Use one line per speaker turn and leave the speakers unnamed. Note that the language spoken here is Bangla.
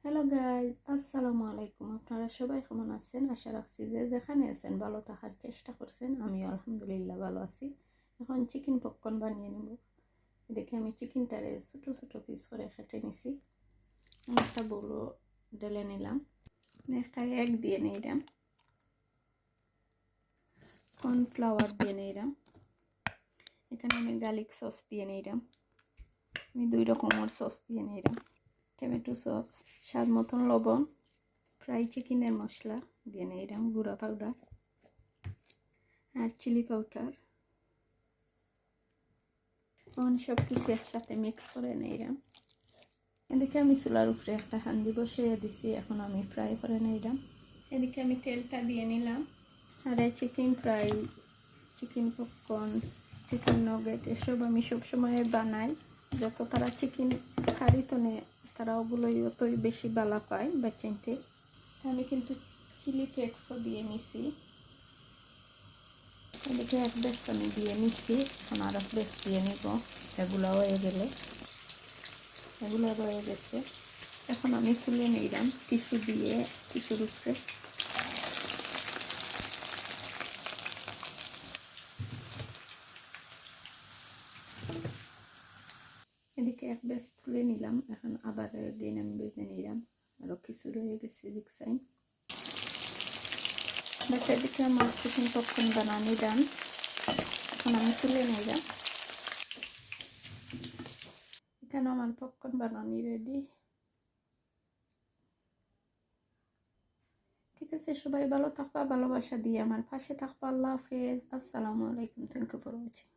হ্যালো গাইজ, আসসালামু আলাইকুম। আপনারা সবাই কেমন আছেন? আশা রাখছি যে যেখানে আছেন ভালো থাকার চেষ্টা করছেন। আমিও আলহামদুলিল্লাহ ভালো আছি। এখন চিকেন পপকর্ন বানিয়ে নেব। এদিকে আমি চিকেনটারে ছোটো ছোটো পিস করে কেটে নিছি। একটা বড়ো ঢেলে নিলাম, একটা এগ দিয়ে নিলাম, কর্নফ্লাওয়ার দিয়ে নিলাম, এখানে আমি গার্লিক সস দিয়ে নিলাম, আমি 2 রকমের সস দিয়ে নিলাম, টমেটো সস, স্বাদ মতন লবণ, ফ্রাই চিকেনের মশলা দিয়ে নিলাম, গুঁড়া পাউডার আর চিলি পাউডার। এখন সব কিছু একসাথে মিক্স করে নিলাম। এদিকে আমি চুলার উপরে একটা হাঁড়ি বসিয়ে দিছি, এখন আমি ফ্রাই করে নিলাম। এদিকে আমি তেলটা দিয়ে নিলাম। আর এই chicken fry, chicken popcorn, chicken nugget এসব আমি সবসময় বানাই। যত তারা চিকেন খারিতো নে তারা ওগুলোই অতই বেশি ভালো পায় বাচ্চাইতে। আমি কিন্তু চিলি ফ্লেক্সও দিয়ে নিছি। এদিকে এক বেশ আমি দিয়ে নিছি, এখন আর এক বেশ দিয়ে নিব। এগুলো হয়ে গেলে, এগুলো রয়ে গেছে, এখন আমি তুলে নিলাম টিস্যু দিয়ে, টিস্যুর উপরে। এদিকে এক বেশ তুলে নিলাম, এখন আবার দিন আমি বেজে নিলাম, আরও কিছু রয়ে গেছে দেখছেন। বাট এদিকে আমার চিকেন পপকর্ন বানানি ডান, এখন আমি তুলে নিলাম। এখানে আমার পপকর্ন বানানি রেডি। ঠিক আছে, সবাই ভালো থাকবা, ভালোবাসা দিয়ে আমার পাশে থাকবা। আল্লাহ হাফেজ, আসসালামু আলাইকুম, থ্যাংক ইউ ফর ওয়াচিং।